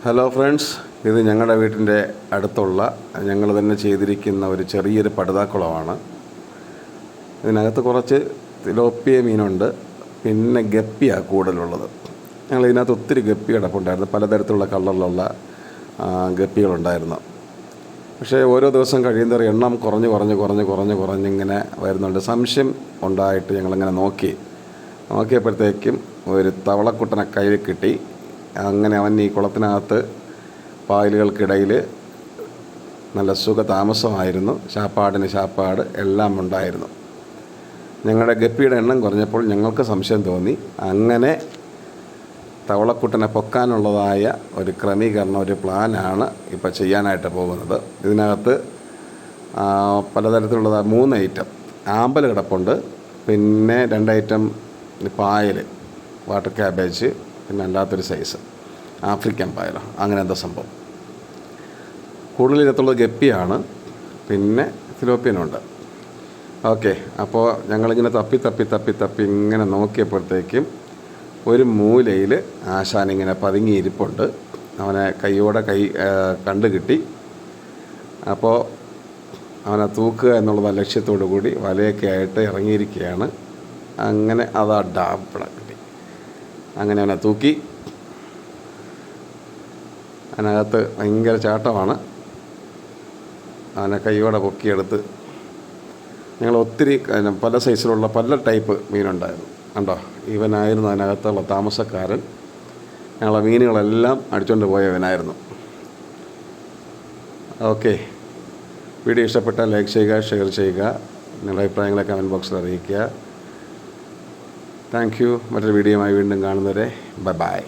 Hello friends, ഇത് ഞങ്ങളുടെ വീട്ടിൻ്റെ അടുത്തുള്ള ഞങ്ങൾ തന്നെ ചെയ്തിരിക്കുന്ന ഒരു ചെറിയൊരു പടുതാക്കുളമാണ്. ഇതിനകത്ത് കുറച്ച് തിലോപ്പിയ മീനുണ്ട്, പിന്നെ ഗപ്പിയാണ് കൂടുതലുള്ളത്. ഞങ്ങൾ ഇതിനകത്ത് ഒത്തിരി ഗപ്പി കിടപ്പുണ്ടായിരുന്നു, പലതരത്തിലുള്ള കളറിലുള്ള ഗപ്പികളുണ്ടായിരുന്നു. പക്ഷേ ഓരോ ദിവസം കഴിയുന്നവരെ എണ്ണം കുറഞ്ഞിങ്ങനെ വരുന്നുണ്ട്. സംശയം ഉണ്ടായിട്ട് ഞങ്ങളിങ്ങനെ നോക്കിയപ്പോഴത്തേക്കും ഒരു തവളക്കുട്ടനെ കയ്യിൽ കിട്ടി. അങ്ങനെ അവൻ ഈ കുളത്തിനകത്ത് പായലുകൾക്കിടയിൽ നല്ല സുഖ താമസമായിരുന്നു. ശാപ്പാട് എല്ലാം ഉണ്ടായിരുന്നു. ഞങ്ങളുടെ ഗപ്പിയുടെ എണ്ണം കുറഞ്ഞപ്പോൾ ഞങ്ങൾക്ക് സംശയം തോന്നി. അങ്ങനെ തവളക്കുട്ടനെ പൊക്കാനുള്ളതായ ഒരു ക്രമീകരണം, ഒരു പ്ലാനാണ് ഇപ്പോൾ ചെയ്യാനായിട്ട് പോകുന്നത്. ഇതിനകത്ത് പലതരത്തിലുള്ളതായ 3 ഐറ്റം ആമ്പൽ കിടപ്പുണ്ട്, പിന്നെ 2 ഐറ്റം പായൽ, വാട്ടർ ക്യാബേജ്, പിന്നെ അല്ലാത്തൊരു സൈസ് ആഫ്രിക്കൻ പായലോ അങ്ങനെ എന്തോ സംഭവം. കൂടുതലിനകത്തുള്ളത് ഗപ്പിയാണ്, പിന്നെ തിലോപ്പിയനുണ്ട്. ഓക്കെ, അപ്പോൾ ഞങ്ങളിങ്ങനെ തപ്പി ഇങ്ങനെ നോക്കിയപ്പോഴത്തേക്കും ഒരു മൂലയിൽ ആശാനിങ്ങനെ പതുങ്ങിയിരിപ്പുണ്ട്. അവനെ കൈയോടെ കണ്ടു കിട്ടി. അപ്പോൾ അവനെ തൂക്കുക എന്നുള്ള ലക്ഷ്യത്തോടു കൂടി വലയൊക്കെ ആയിട്ട് ഇറങ്ങിയിരിക്കുകയാണ്. അങ്ങനെ അതാ ഡാപ്പിള കിട്ടി. അങ്ങനെ അവനെ തൂക്കി. അതിനകത്ത് ഭയങ്കര ചാട്ടമാണ്. അവനെ കൈയോടെ പൊക്കിയെടുത്ത് ഞങ്ങൾ ഒത്തിരി പല സൈസിലുള്ള പല ടൈപ്പ് മീനുണ്ടായിരുന്നു. കണ്ടോ, ഇവനായിരുന്നു അതിനകത്തുള്ള താമസക്കാരൻ. ഞങ്ങളെ മീനുകളെല്ലാം അടിച്ചുകൊണ്ട് പോയവനായിരുന്നു. ഓക്കെ, വീഡിയോ ഇഷ്ടപ്പെട്ടാൽ ലൈക്ക് ചെയ്യുക, ഷെയർ ചെയ്യുക, നിങ്ങളുടെ അഭിപ്രായങ്ങളെ കമൻറ്റ് ബോക്സിൽ അറിയിക്കുക. Thank you. മറ്റൊരു വീഡിയോയുമായി വീണ്ടും കാണുന്നവരെ ബൈ.